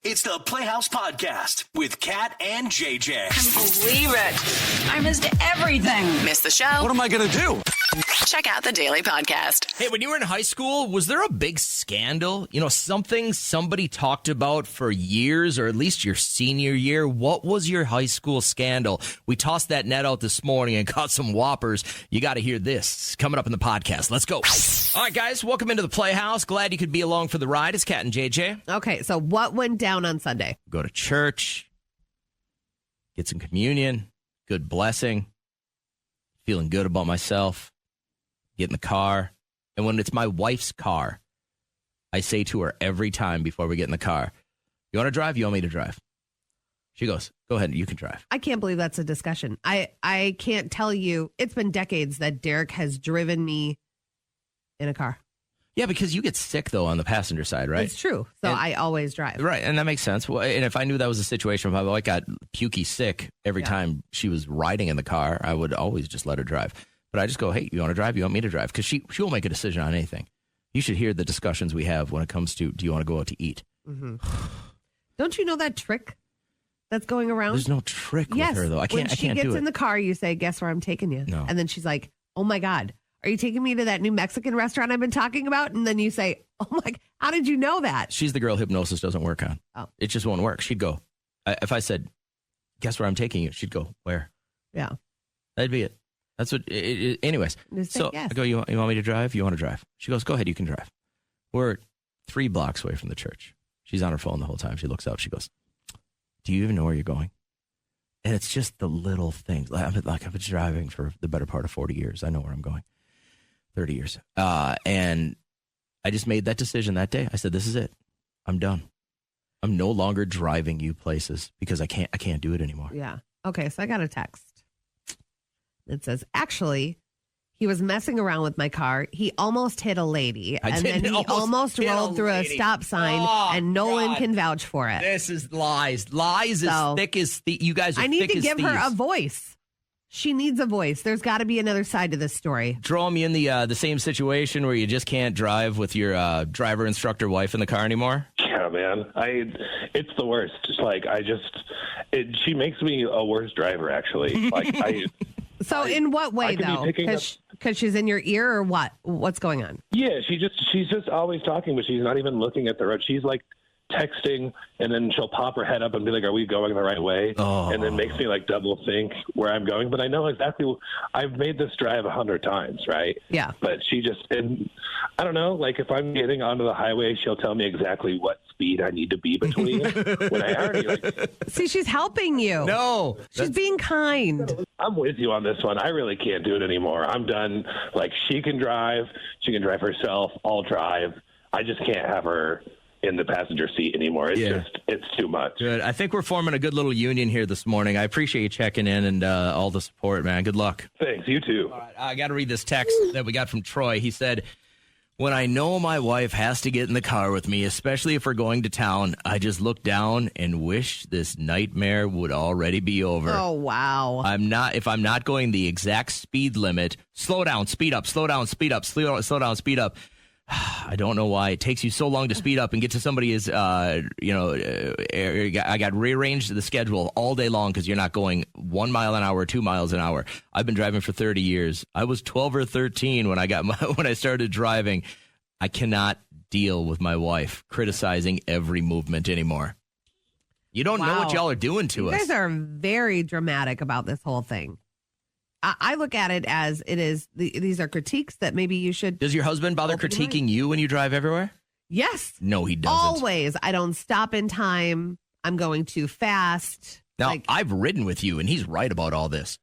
It's the Playhouse Podcast with Kat and JJ. Can't believe it. I missed everything. Missed the show? What am I going to do? Check out the Daily Podcast. Hey, when you were in high school, was there a big scandal? You know, something somebody talked about for years, or at least your senior year? What was your high school scandal? We tossed that net out this morning and caught some whoppers. You got to hear this coming up in the podcast. Let's go. All right, guys, welcome into the Playhouse. Glad you could be along for the ride. It's Kat and JJ. Okay, so what went down on Sunday? Go to church, get some communion, good blessing, feeling good about myself, get in the car. And when it's my wife's car, I say to her every time before we get in the car, you want to drive? You want me to drive? She goes, go ahead, you can drive. I can't believe that's a discussion. I can't tell you. It's been decades that Derek has driven me in a car. Yeah, because you get sick, though, on the passenger side, right? It's true. So I always drive. Right, and that makes sense. Well, and if I knew that was a situation, if my wife got pukey sick every time she was riding in the car, I would always just let her drive. But I just go, hey, you want to drive? You want me to drive? Because she will make a decision on anything. You should hear the discussions we have when it comes to, do you want to go out to eat? Mm-hmm. Don't you know that trick that's going around? There's no trick with her, though. I can't do it. When she gets in the car, you say, guess where I'm taking you? No. And then she's like, oh, my God. Are you taking me to that new Mexican restaurant I've been talking about? And then you say, oh, my, how did you know that? She's the girl hypnosis doesn't work on. Oh. It just won't work. She'd go, if I said, guess where I'm taking you? She'd go, where? Yeah. That'd be it. That's what, anyways. So yes. I go, you want me to drive? You want to drive? She goes, go ahead, you can drive. We're 3 blocks away from the church. She's on her phone the whole time. She looks up. She goes, do you even know where you're going? And it's just the little things. I've been driving for the better part of 40 years. I know where I'm going. 30 years. And I just made that decision that day. I said, this is it. I'm done. I'm no longer driving you places because I can't do it anymore. Yeah. Okay. So I got a text. It says, actually, he was messing around with my car. He almost hit a lady. And then he almost rolled through a stop sign. And Nolan can vouch for it. This is lies. Lies as thick as you guys are. I need thick to as give thieves. her a voice. She needs a voice. There's got to be another side to this story. Throw me in the same situation where you just can't drive with your driver instructor wife in the car anymore. Yeah, man. It's the worst. Just like she makes me a worse driver. Actually, So in what way though? Because she's in your ear or what? What's going on? Yeah, she's just always talking, but she's not even looking at the road. She's like texting, and then she'll pop her head up and be like, are we going the right way? And then makes me like double think where I'm going. But I know exactly. I've made this drive 100 times, right? Yeah. But and I don't know, like if I'm getting onto the highway, she'll tell me exactly what speed I need to be between. When I already See, she's helping you. No. She's being kind. I'm with you on this one. I really can't do it anymore. I'm done. Like, she can drive herself. I'll drive. I just can't have her in the passenger seat anymore. It's too much. Good. I think we're forming a good little union here this morning. I appreciate you checking in and all the support, man. Good luck. Thanks. You too. All right, I got to read this text that we got from Troy. He said, when I know my wife has to get in the car with me, especially if we're going to town, I just look down and wish this nightmare would already be over. Oh, wow. If I'm not going the exact speed limit, slow down, speed up, slow down, speed up, slow down, speed up. I don't know why it takes you so long to speed up and get to somebody I got rearranged the schedule all day long because you're not going 1 mile an hour or 2 miles an hour. I've been driving for 30 years. I was 12 or 13 when I started driving. I cannot deal with my wife criticizing every movement anymore. You don't know what y'all are doing to us. You guys are very dramatic about this whole thing. I look at it as it is. These are critiques that maybe you should. Does your husband bother critiquing you when you drive everywhere? Yes. No, he doesn't. Always. I don't stop in time. I'm going too fast. Now, I've ridden with you, and he's right about all this.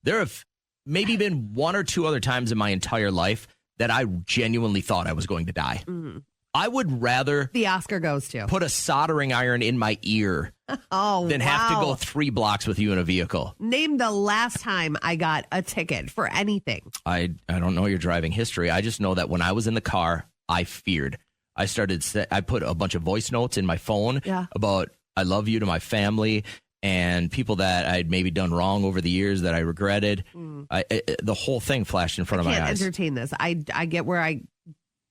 There have maybe been 1 or 2 other times in my entire life that I genuinely thought I was going to die. Mm-hmm. I would rather the Oscar goes to put a soldering iron in my ear than have to go 3 blocks with you in a vehicle. Name the last time I got a ticket for anything. I don't know your driving history. I just know that when I was in the car, I feared. I put a bunch of voice notes in my phone about I love you to my family and people that I'd maybe done wrong over the years that I regretted. The whole thing flashed in front of my eyes. I can't entertain this. I get where I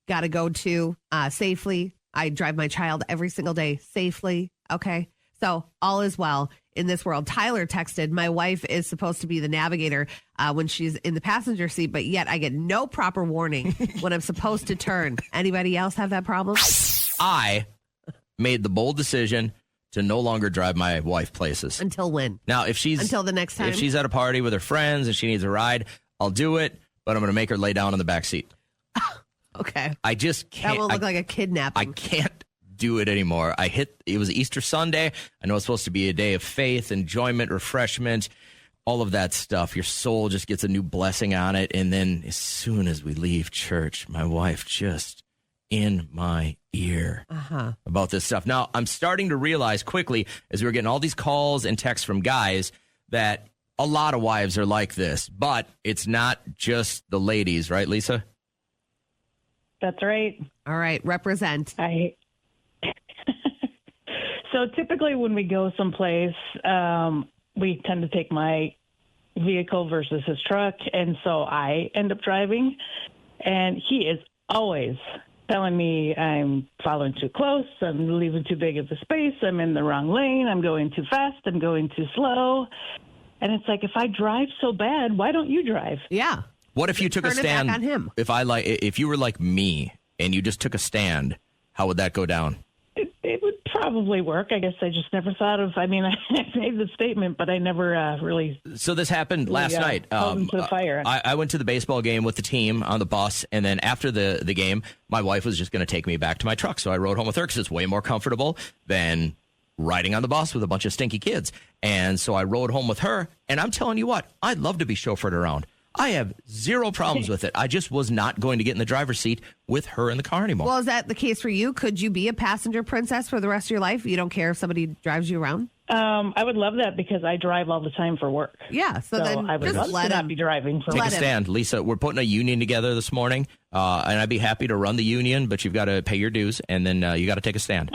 got to go to safely. I drive my child every single day safely. Okay. So all is well in this world. Tyler texted, my wife is supposed to be the navigator when she's in the passenger seat, but yet I get no proper warning when I'm supposed to turn. Anybody else have that problem? I made the bold decision to no longer drive my wife places. Until when? Now, until the next time? If she's at a party with her friends and she needs a ride, I'll do it, but I'm going to make her lay down in the back seat. Okay. I just can't. That won't look like a kidnapping. I can't do it anymore. It was Easter Sunday. I know it's supposed to be a day of faith, enjoyment, refreshment, all of that stuff. Your soul just gets a new blessing on it. And then as soon as we leave church, my wife just in my ear about this stuff. Now, I'm starting to realize quickly as we were getting all these calls and texts from guys that a lot of wives are like this, but it's not just the ladies, right, Lisa? That's right. All right. Represent. So typically when we go someplace, we tend to take my vehicle versus his truck. And so I end up driving. And he is always telling me I'm following too close. I'm leaving too big of a space. I'm in the wrong lane. I'm going too fast. I'm going too slow. And it's like, if I drive so bad, why don't you drive? Yeah. What if you took a stand on him? If you were like me and you just took a stand, how would that go down? It would probably work. I guess I just never thought of. I mean, I made the statement, but I never really. So this happened last night. To the fire. I went to the baseball game with the team on the bus, and then after the game, my wife was just going to take me back to my truck. So I rode home with her because it's way more comfortable than riding on the bus with a bunch of stinky kids. And so I rode home with her, and I'm telling you what, I'd love to be chauffeured around. I have zero problems with it. I just was not going to get in the driver's seat with her in the car anymore. Well, is that the case for you? Could you be a passenger princess for the rest of your life? You don't care if somebody drives you around? I would love that because I drive all the time for work. Yeah, so then I would just love let to him not be driving for Take work. a stand. Lisa, we're putting a union together this morning, and I'd be happy to run the union, but you've got to pay your dues, and then you got to take a stand.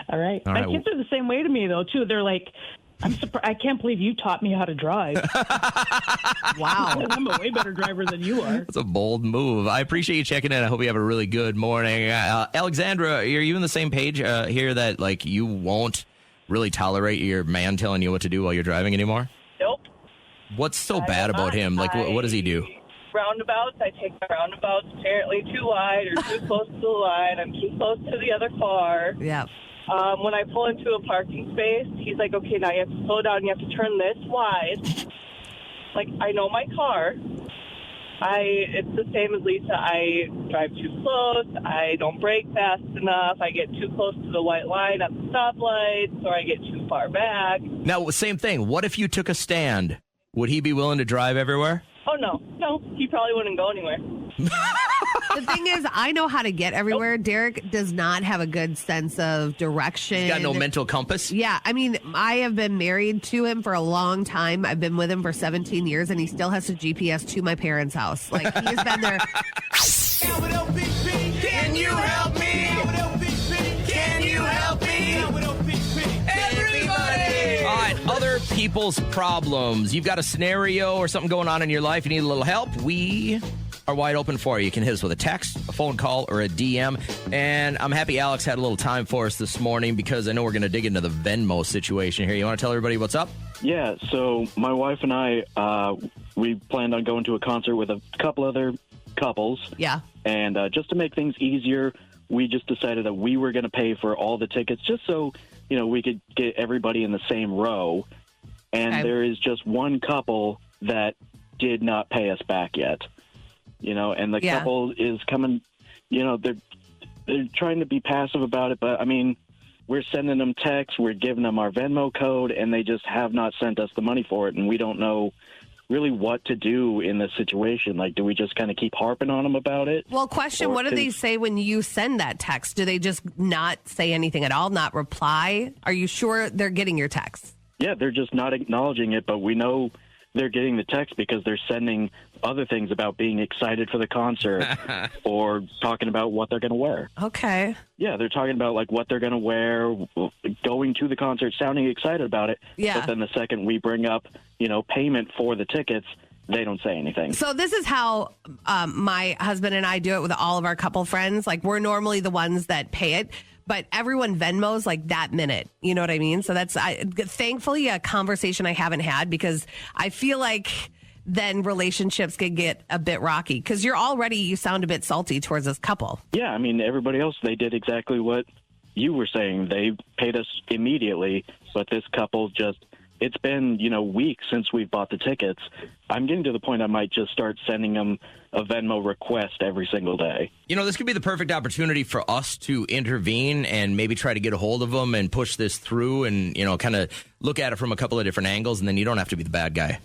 All right. My kids are the same way to me, though, too. They're like, I'm surprised. I can't believe you taught me how to drive. Wow. I'm a way better driver than you are. That's a bold move. I appreciate you checking in. I hope you have a really good morning. Alexandra, are you on the same page here that like you won't really tolerate your man telling you what to do while you're driving anymore? Nope. What's so bad about him? Like, what does he do? Roundabouts. I take my roundabouts apparently too wide or too close to the line. I'm too close to the other car. Yeah. When I pull into a parking space, he's like, okay, now you have to slow down. You have to turn this wide. Like, I know my car. It's the same as Lisa. I drive too close. I don't brake fast enough. I get too close to the white line at the stoplights, or I get too far back. Now, same thing. What if you took a stand? Would he be willing to drive everywhere? Oh, no, he probably wouldn't go anywhere. The thing is, I know how to get everywhere. Nope. Derek does not have a good sense of direction. He's got no mental compass? Yeah. I mean, I have been married to him for a long time. I've been with him for 17 years, and he still has to GPS to my parents' house. Like, he's been there. Can you help me? Can you help me? Everybody! All right, other people's problems. You've got a scenario or something going on in your life. You need a little help. We are wide open for you. You can hit us with a text, a phone call, or a DM. And I'm happy Alex had a little time for us this morning because I know we're going to dig into the Venmo situation here. You want to tell everybody what's up? Yeah, so my wife and I, we planned on going to a concert with a couple other couples. Yeah. And just to make things easier, we just decided that we were going to pay for all the tickets just so, you know, we could get everybody in the same row. And there is just one couple that did not pay us back yet. You know, and the couple is coming, you know, they're trying to be passive about it. But, I mean, we're sending them texts, we're giving them our Venmo code, and they just have not sent us the money for it. And we don't know really what to do in this situation. Like, do we just kind of keep harping on them about it? Well, question, what do they say when you send that text? Do they just not say anything at all, not reply? Are you sure they're getting your text? Yeah, they're just not acknowledging it, but we know they're getting the text because they're sending other things about being excited for the concert or talking about what they're going to wear. Okay. Yeah, they're talking about like what they're going to wear, going to the concert, sounding excited about it. Yeah. But then the second we bring up, you know, payment for the tickets, they don't say anything. So this is how my husband and I do it with all of our couple friends. Like, we're normally the ones that pay it, but everyone Venmos like that minute. You know what I mean? So that's thankfully a conversation I haven't had, because I feel like then relationships can get a bit rocky, because you sound a bit salty towards this couple. Yeah, I mean, everybody else, they did exactly what you were saying. They paid us immediately, but this couple just, it's been, weeks since we've bought the tickets. I'm getting to the point I might just start sending them a Venmo request every single day. This could be the perfect opportunity for us to intervene and maybe try to get a hold of them and push this through and, kind of look at it from a couple of different angles, and then you don't have to be the bad guy.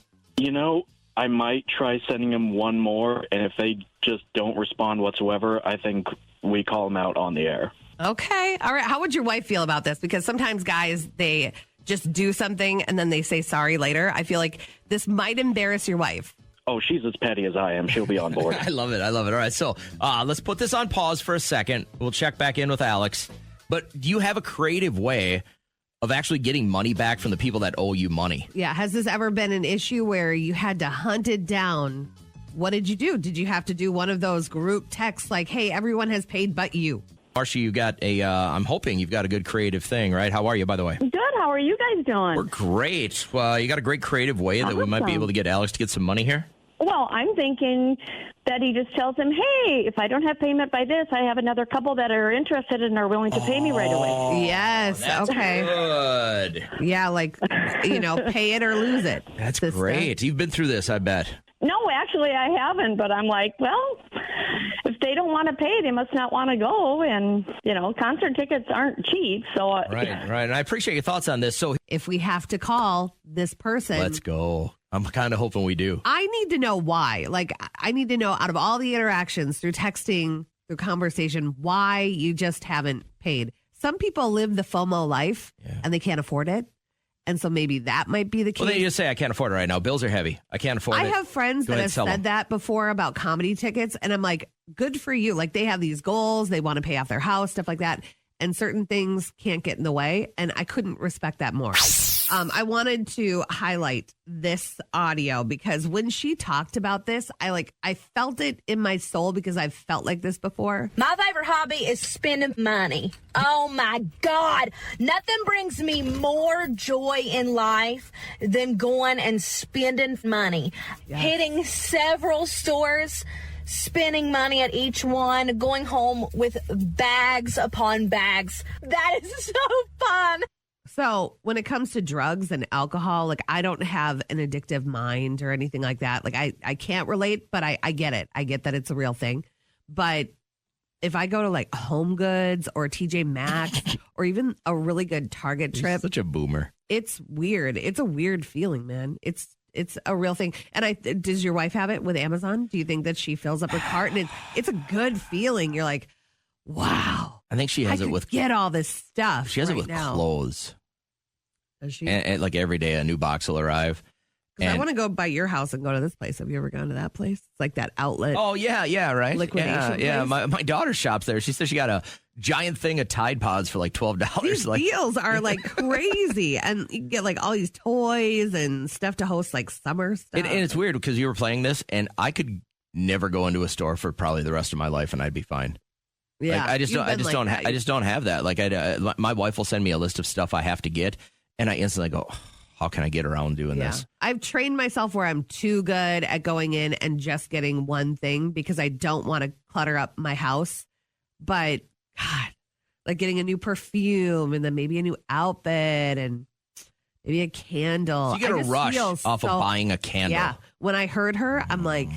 I might try sending them one more, and if they just don't respond whatsoever, I think we call them out on the air. Okay. All right. How would your wife feel about this? Because sometimes guys, they just do something and then they say sorry later. I feel like this might embarrass your wife. Oh, she's as petty as I am. She'll be on board. I love it. All right. So let's put this on pause for a second. We'll check back in with Alex. But do you have a creative way of actually getting money back from the people that owe you money? Yeah. Has this ever been an issue where you had to hunt it down? What did you do? Did you have to do one of those group texts like, hey, everyone has paid but you? Marcia, you got I'm hoping you've got a good creative thing, right? How are you, by the way? Good. How are you guys doing? We're great. Well, you got a great creative way that we might be able to get Alex to get some money here? Well, I'm thinking that he just tells him, hey, if I don't have payment by this, I have another couple that are interested and are willing to pay me right away. Yes. That's okay. Good. Yeah, like, pay it or lose it. That's great. You've been through this, I bet. No, actually, I haven't. But I'm like, well, if they don't want to pay, they must not want to go. And, concert tickets aren't cheap. So Right. And I appreciate your thoughts on this. So if we have to call this person, let's go. I'm kind of hoping we do. I need to know why. Like, I need to know out of all the interactions through texting, through conversation, why you just haven't paid. Some people live the FOMO life and they can't afford it. And so maybe that might be the case. Well, then you just say, I can't afford it right now. Bills are heavy. I can't afford it. I have friends that have said that before about comedy tickets. And I'm like, good for you. Like, they have these goals. They want to pay off their house, stuff like that. And certain things can't get in the way. And I couldn't respect that more. I wanted to highlight this audio because when she talked about this, I felt it in my soul because I've felt like this before. My favorite hobby is spending money. Oh my God. Nothing brings me more joy in life than going and spending money. Yes. Hitting several stores, spending money at each one, going home with bags upon bags. That is so fun. So when it comes to drugs and alcohol, I don't have an addictive mind or anything like that. I can't relate, but I get it. I get that it's a real thing. But if I go to Home Goods or TJ Maxx or even a really good Target trip. You're such a boomer. It's weird. It's a weird feeling, man. It's a real thing. And does your wife have it with Amazon? Do you think that she fills up her cart? And it's a good feeling. You're like, wow. I think she has it with get all this stuff. She has it with clothes. Does she? And every day a new box will arrive. I want to go by your house and go to this place. Have you ever gone to that place? It's like that outlet. Oh, yeah, right. Liquidation Yeah, place. my daughter shops there. She says she got a giant thing of Tide Pods for $12. These deals are crazy. And you get all these toys and stuff to host summer stuff. And it's weird because you were playing this and I could never go into a store for probably the rest of my life and I'd be fine. Yeah, I just don't have that. My wife will send me a list of stuff I have to get, and I instantly go, "How can I get around doing this?" I've trained myself where I'm too good at going in and just getting one thing because I don't want to clutter up my house. But God, getting a new perfume and then maybe a new outfit and maybe a candle. So you get a rush off of buying a candle. Yeah. When I heard her, I'm like,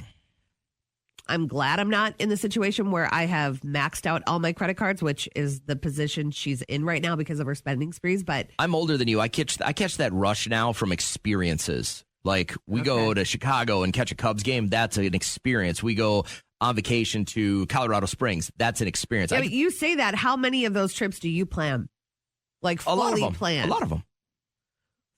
I'm glad I'm not in the situation where I have maxed out all my credit cards, which is the position she's in right now because of her spending sprees. But I'm older than you. I catch that rush now from experiences. We go to Chicago and catch a Cubs game. That's an experience. We go on vacation to Colorado Springs. That's an experience. Yeah, but you say that. How many of those trips do you plan? Fully planned? A lot of them.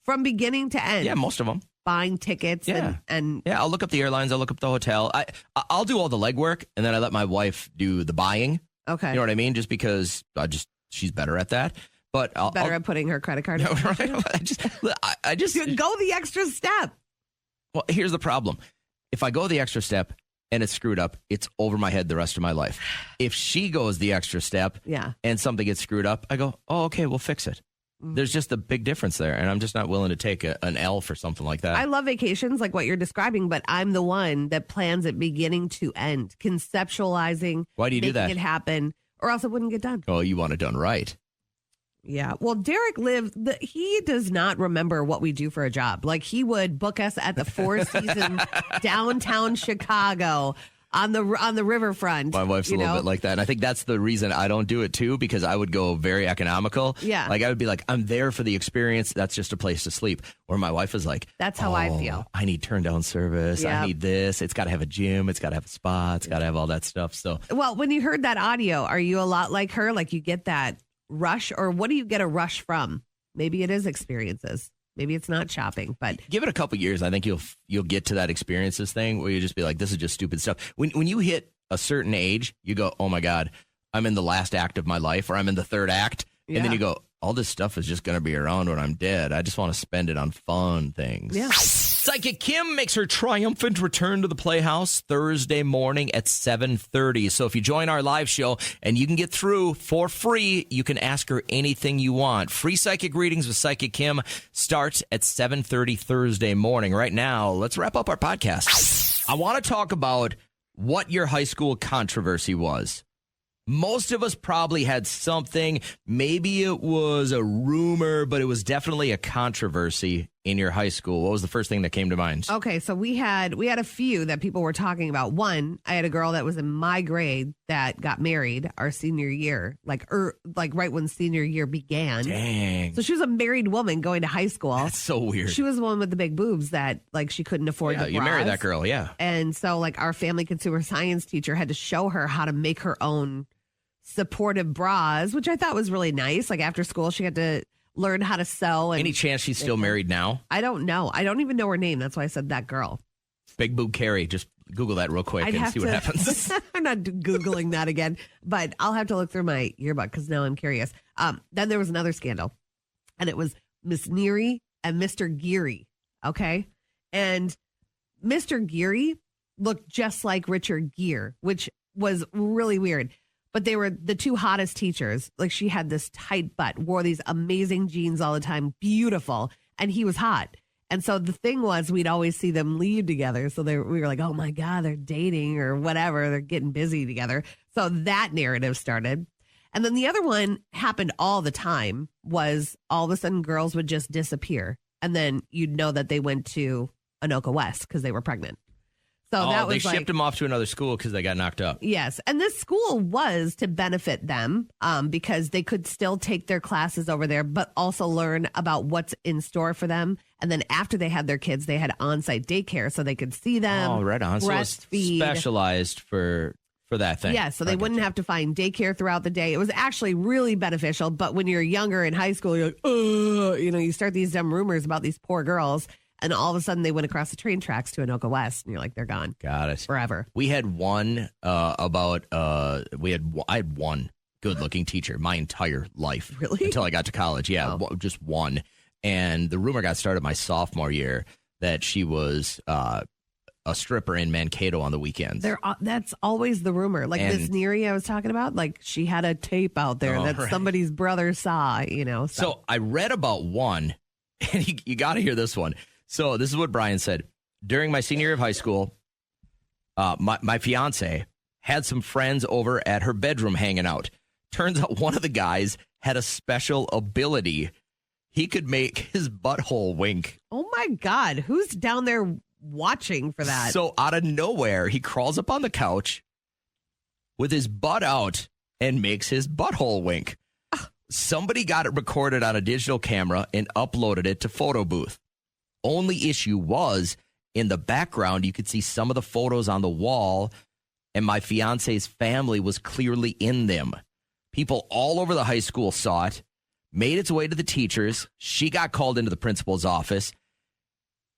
From beginning to end? Yeah, most of them. Buying tickets and I'll look up the airlines. I'll look up the hotel. I'll do all the legwork and then I let my wife do the buying. Okay. You know what I mean? Just because she's better at that. But I'll at putting her credit card. No, right? I just go the extra step. Well, here's the problem. if I go the extra step and it's screwed up, it's over my head the rest of my life. If she goes the extra step and something gets screwed up, I go, oh, okay, we'll fix it. There's just a big difference there, and I'm just not willing to take an L for something like that. I love vacations like what you're describing, but I'm the one that plans it beginning to end, conceptualizing. Why do you do that? Making it happen, or else it wouldn't get done. Oh, you want it done right. Yeah. Well, Derek he does not remember what we do for a job. Like, he would book us at the Four Seasons downtown Chicago on the riverfront. My wife's a little bit like that. And I think that's the reason I don't do it too, because I would go very economical. Yeah. Like, I would be like, I'm there for the experience. That's just a place to sleep. Or my wife is like, that's how I feel. I need turn down service. Yep. I need this. It's got to have a gym. It's got to have a spa. It's got to have all that stuff. So, well, when you heard that audio, are you a lot like her? Like, you get that rush, or what do you get a rush from? Maybe it is experiences. Maybe it's not shopping, but give it a couple years. I think you'll get to that experiences thing where you just be like, this is just stupid stuff. When you hit a certain age, you go, oh my God, I'm in the last act of my life, or I'm in the third act. And then you go, all this stuff is just going to be around when I'm dead. I just want to spend it on fun things. Yeah. Psychic Kim makes her triumphant return to the Playhouse Thursday morning at 7:30. So if you join our live show and you can get through for free, you can ask her anything you want. Free psychic readings with Psychic Kim starts at 7:30 Thursday morning. Right now, let's wrap up our podcast. I want to talk about what your high school controversy was. Most of us probably had something. Maybe it was a rumor, but it was definitely a controversy in your high school. What was the first thing that came to mind? Okay, so we had a few that people were talking about. One, I had a girl that was in my grade that got married our senior year, like right when senior year began. Dang. So she was a married woman going to high school. That's so weird. She was the one with the big boobs that like she couldn't afford the bras. You married that girl, yeah. And so like our family consumer science teacher had to show her how to make her own supportive bras, which I thought was really nice. Like after school, she had to learn how to sew. And any chance she's still married now? I don't know. I don't even know her name. That's why I said that girl. Big Boob Carrie. Just Google that real quick and see what happens. I'm not Googling that again, but I'll have to look through my yearbook because now I'm curious. Then there was another scandal, and it was Miss Neary and Mr. Geary. Okay. And Mr. Geary looked just like Richard Gere, which was really weird. But they were the two hottest teachers. Like she had this tight butt, wore these amazing jeans all the time, beautiful, and he was hot. And so the thing was, we'd always see them leave together. So we were like, oh my God, they're dating or whatever. They're getting busy together. So that narrative started. And then the other one happened all the time was all of a sudden girls would just disappear. And then you'd know that they went to Anoka West because they were pregnant. So that was they shipped them off to another school because they got knocked up. Yes. And this school was to benefit them because they could still take their classes over there, but also learn about what's in store for them. And then after they had their kids, they had on-site daycare so they could see them. Oh, right on. Breastfeed. So specialized for that thing. Yeah, so they wouldn't have to find daycare throughout the day. It was actually really beneficial. But when you're younger in high school, you're like, you start these dumb rumors about these poor girls. And all of a sudden, they went across the train tracks to Anoka West, and you're like, they're gone. Got it. Forever. We had one I had one good-looking teacher my entire life. Really? Until I got to college. Yeah, just one. And the rumor got started my sophomore year that she was a stripper in Mankato on the weekends. That's always the rumor. Like this Neary I was talking about, like she had a tape out there that somebody's brother saw, So I read about one, and you got to hear this one. So this is what Brian said. During my senior year of high school, my fiance had some friends over at her bedroom hanging out. Turns out one of the guys had a special ability. He could make his butthole wink. Oh, my God. Who's down there watching for that? So out of nowhere, he crawls up on the couch with his butt out and makes his butthole wink. Somebody got it recorded on a digital camera and uploaded it to Photo Booth. Only issue was in the background, you could see some of the photos on the wall, and my fiance's family was clearly in them. People all over the high school saw it, made its way to the teachers. She got called into the principal's office.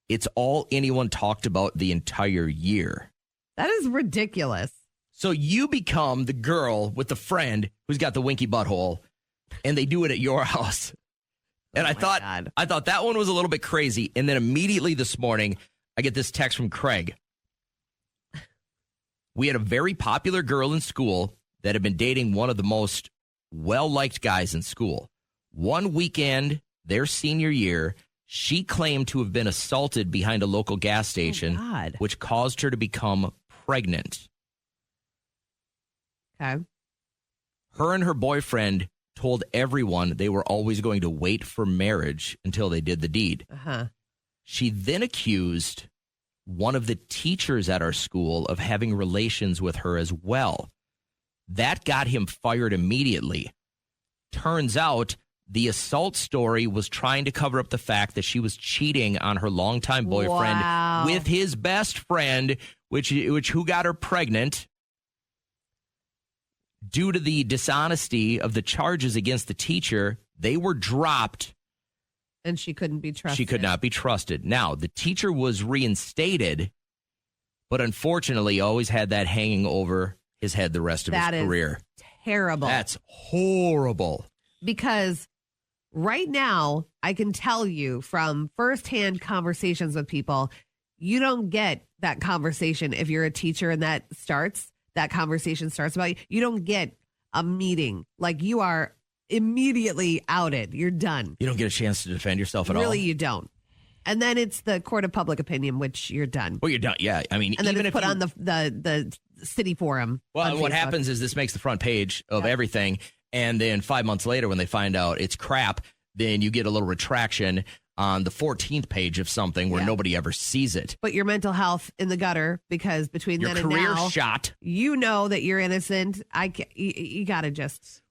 It's all anyone talked about the entire year. That is ridiculous. So you become the girl with the friend who's got the winky butthole, and they do it at your house. And I thought that one was a little bit crazy. And then immediately this morning, I get this text from Craig. We had a very popular girl in school that had been dating one of the most well-liked guys in school. One weekend, their senior year, she claimed to have been assaulted behind a local gas station, which caused her to become pregnant. Okay. Her and her boyfriend told everyone they were always going to wait for marriage until they did the deed. Uh-huh. She then accused one of the teachers at our school of having relations with her as well. That got him fired immediately. Turns out the assault story was trying to cover up the fact that she was cheating on her longtime boyfriend with his best friend, which who got her pregnant. Due to the dishonesty of the charges against the teacher, they were dropped. And she couldn't be trusted. She could not be trusted. Now, the teacher was reinstated, but unfortunately always had that hanging over his head the rest of his career. Terrible. That's horrible. Because right now, I can tell you from firsthand conversations with people, you don't get that conversation if you're a teacher and that conversation starts about you. You don't get a meeting. Like, you are immediately outed. You're done. You don't get a chance to defend yourself at all. Really, you don't. And then it's the court of public opinion, which you're done. Well, you're done. Yeah. I mean, and then even it's put on the city forum. Well, what happens is this makes the front page of everything. And then 5 months later, when they find out it's crap, then you get a little retraction on the 14th page of something where nobody ever sees it. But your mental health in the gutter, because between your then and career now, shot. You know that you're innocent. You got to just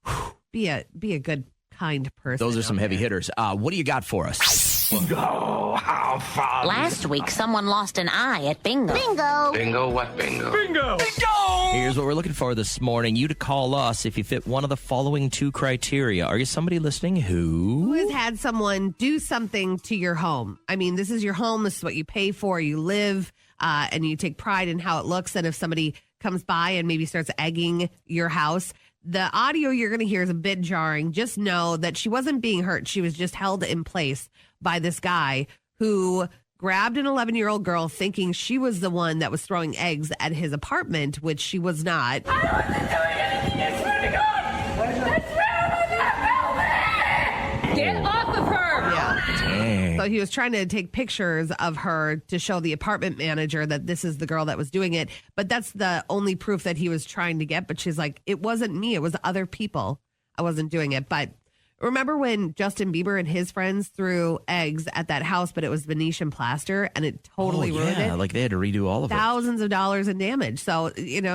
be a good, kind person. Those are some heavy hitters. What do you got for us? Bingo, how fun. Last week, someone lost an eye at bingo. Bingo. Bingo, what bingo? Bingo. Bingo. Here's what we're looking for this morning. You to call us if you fit one of the following two criteria. Are you somebody listening who has had someone do something to your home? I mean, this is your home. This is what you pay for. You live and you take pride in how it looks. And if somebody comes by and maybe starts egging your house, the audio you're going to hear is a bit jarring. Just know that she wasn't being hurt. She was just held in place by this guy who grabbed an 11-year-old girl thinking she was the one that was throwing eggs at his apartment, which she was not. I wasn't doing anything. I swear to God. I swear on that velvet. Get off of her. Yeah. Dang. So he was trying to take pictures of her to show the apartment manager that this is the girl that was doing it. But that's the only proof that he was trying to get. But she's like, it wasn't me. It was other people. I wasn't doing it. But remember when Justin Bieber and his friends threw eggs at that house, but it was Venetian plaster and it totally ruined it? Like they had to redo all of it. Thousands of dollars in damage. So,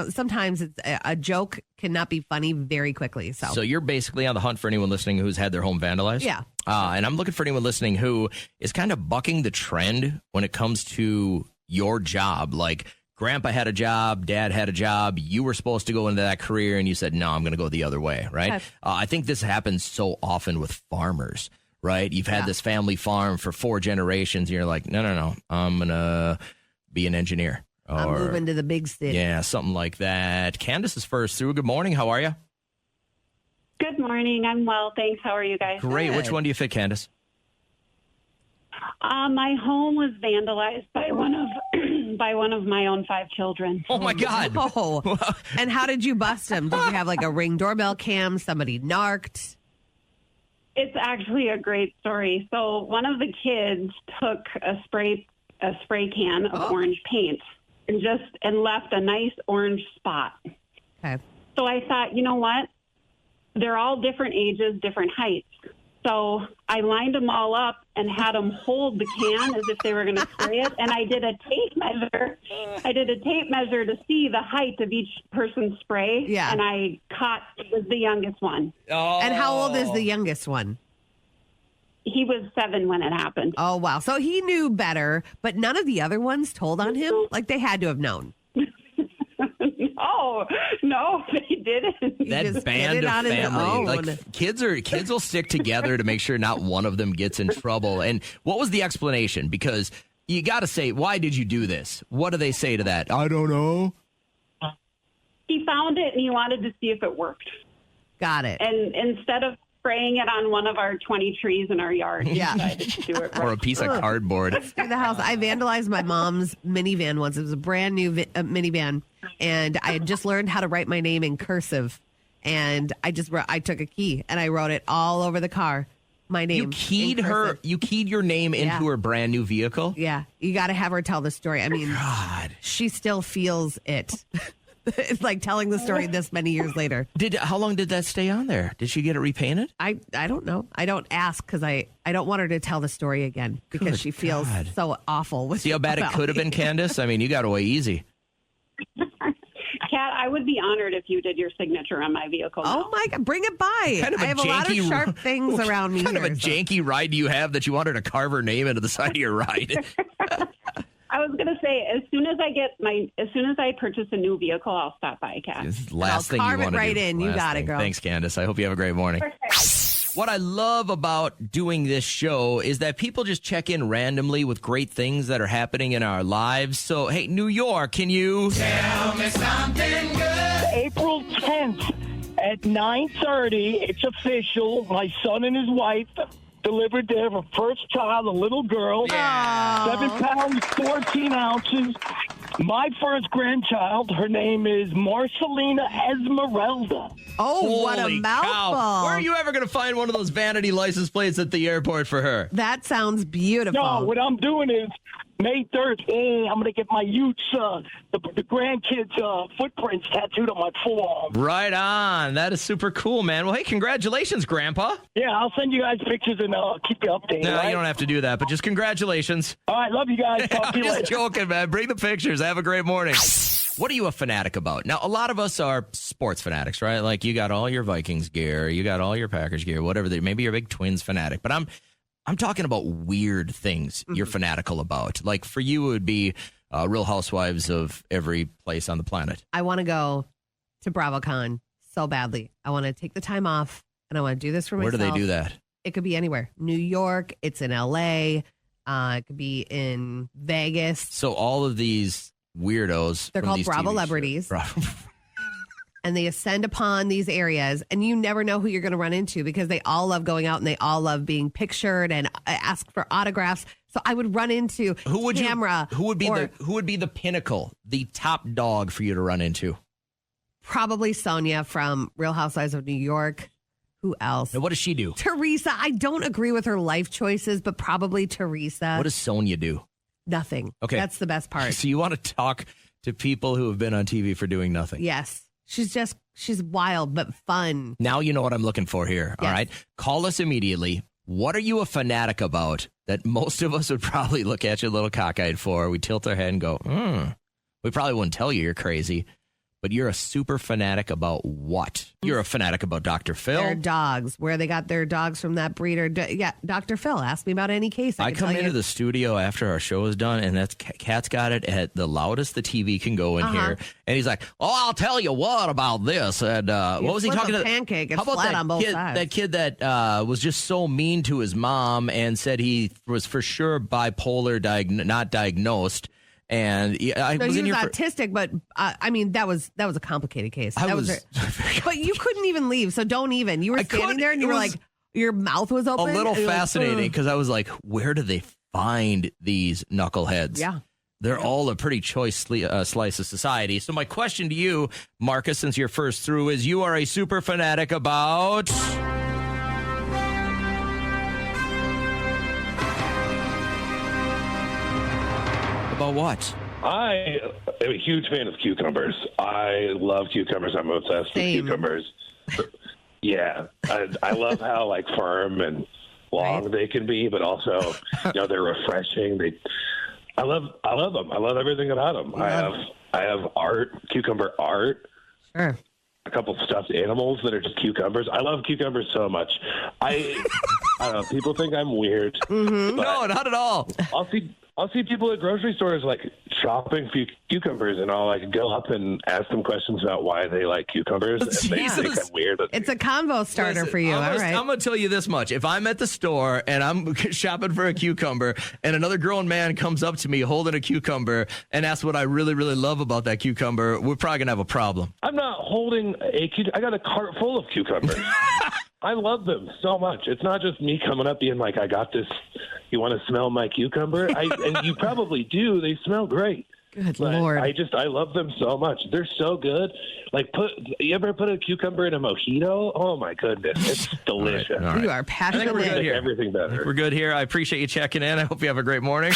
sometimes it's a joke cannot be funny very quickly. So you're basically on the hunt for anyone listening who's had their home vandalized? Yeah. And I'm looking for anyone listening who is kind of bucking the trend when it comes to your job. Like, Grandpa had a job, Dad had a job. You were supposed to go into that career, and you said, no, I'm going to go the other way, right? Okay. I think this happens so often with farmers, right? You've had this family farm for 4 generations, and you're like, no, I'm going to be an engineer. I'm moving to the big city. Yeah, something like that. Candace is first through. Good morning. How are you? Good morning. I'm well, thanks. How are you guys? Great. Which one do you fit, Candace? My home was vandalized by one of my own 5 children. Oh my God! Oh. And how did you bust them? Did you have like a Ring doorbell cam? Somebody narked? It's actually a great story. So one of the kids took a spray can of orange paint and left a nice orange spot. Okay. So I thought, you know what? They're all different ages, different heights. So I lined them all up and had them hold the can as if they were going to spray it. And I did a tape measure to see the height of each person's spray. Yeah. And I caught it was the youngest one. Oh. And how old is the youngest one? He was 7 when it happened. Oh, wow. So he knew better, but none of the other ones told on him? Like they had to have known. No, they didn't. That band of family, like kids will stick together to make sure not one of them gets in trouble. And what was the explanation? Because you got to say, why did you do this? What do they say to that? I don't know. He found it and he wanted to see if it worked. Got it. And instead of spraying it on one of our 20 trees in our yard, he decided to do it right. Or a piece of cardboard. Through the house. I vandalized my mom's minivan once. It was a brand new minivan. and I had just learned how to write my name in cursive. And I took a key and I wrote it all over the car. My name. You keyed your name into her brand new vehicle? Yeah. You got to have her tell the story. I mean, God. She still feels it. It's like telling the story this many years later. How long did that stay on there? Did she get it repainted? I don't know. I don't ask because I don't want her to tell the story again because she feels so awful. See how bad it could have been, Candace? I mean, you got away easy. Kat, I would be honored if you did your signature on my vehicle. Oh, my God. Bring it by. I have a lot of sharp things around me. What kind of a janky ride do you have that you want her to carve her name into the side of your ride? I was going to say, as soon as I purchase a new vehicle, I'll stop by, Kat. Last thing you want to do. Carve it right in. You got it, girl. Thanks, Candace. I hope you have a great morning. Perfect. What I love about doing this show is that people just check in randomly with great things that are happening in our lives. So, hey, New York, can you Tell me something good. April 10th at 9:30, it's official. My son and his wife delivered their first child, a little girl. Yeah. 7 pounds, 14 ounces. My first grandchild, her name is Marcelina Esmeralda. Oh, what a mouthful. Cow. Where are you ever going to find one of those vanity license plates at the airport for her? That sounds beautiful. No, what I'm doing is May 3rd, I'm going to get my youth's, the grandkids' footprints tattooed on my forearm. Right on. That is super cool, man. Well, hey, congratulations, Grandpa. Yeah, I'll send you guys pictures and I'll keep you updated. No, right? you don't have to do that, but just congratulations. All right, love you guys. Talk to you I'm later. just joking, man. Bring the pictures. Have a great morning. What are you a fanatic about? Now, a lot of us are sports fanatics, right? Like you got all your Vikings gear, you got all your Packers gear, whatever. Maybe you're a big Twins fanatic, but I'm talking about weird things you're fanatical about. Like for you, it would be Real Housewives of every place on the planet. I want to go to BravoCon so badly. I want to take the time off and I want to do this for myself. Where do they do that? It could be anywhere. New York. It's in LA. It could be in Vegas. So all of these weirdos. They're called Bravo celebrities. And they ascend upon these areas, and you never know who you're going to run into because they all love going out and they all love being pictured and ask for autographs. So I would run into Who would be the pinnacle, the top dog for you to run into? Probably Sonia from Real Housewives of New York. Who else? And what does she do? Teresa. I don't agree with her life choices, but probably Teresa. What does Sonia do? Nothing. Okay. That's the best part. So you want to talk to people who have been on TV for doing nothing? Yes. She's wild, but fun. Now you know what I'm looking for here. Yes. All right. Call us immediately. What are you a fanatic about that most of us would probably look at you a little cockeyed for? We tilt our head and go, We probably wouldn't tell you you're crazy. But you're a super fanatic about what? You're a fanatic about Dr. Phil? Their dogs, where they got their dogs from that breeder. Yeah, Dr. Phil, ask me about any case. I come into the studio after our show is done, and that's Kat's got it at the loudest the TV can go in here. And he's like, I'll tell you what about this. And what was he talking a about? Pancake. It's How about flat that on both kid, sides. that kid that was just so mean to his mom and said he was for sure bipolar, not diagnosed. And he was autistic, but I mean that was a complicated case. But you couldn't even leave, so don't even. You were standing there, and you were like, your mouth was open. A little fascinating because I was like, where do they find these knuckleheads? Yeah. They're all a pretty choice slice of society. So my question to you, Marcus, since you're first through, is you are a super fanatic about... About what? I am a huge fan of cucumbers. I love cucumbers. I'm obsessed with cucumbers. Yeah. I love how firm and long they can be, but also, they're refreshing. I love them. I love everything about them. Yeah. I have cucumber art. Sure. A couple of stuffed animals that are just cucumbers. I love cucumbers so much. I don't know. People think I'm weird. Mm-hmm. No, not at all. I'll see people at grocery stores chopping cucumbers, and I'll go up and ask them questions about why they like cucumbers. And they think I'm weird. It's a convo starter for you. I'm right. I'm going to tell you this much. If I'm at the store and I'm shopping for a cucumber and another grown man comes up to me holding a cucumber and asks what I really, really love about that cucumber, we're probably going to have a problem. I'm not holding a cucumber. I got a cart full of cucumbers. I love them so much. It's not just me coming up being like, I got this. You want to smell my cucumber? And you probably do. They smell great. Good But Lord. I love them so much. They're so good. Like, you ever put a cucumber in a mojito? Oh my goodness, it's delicious. You are passionate. I think we're good here. Everything better. We're good here. I appreciate you checking in. I hope you have a great morning.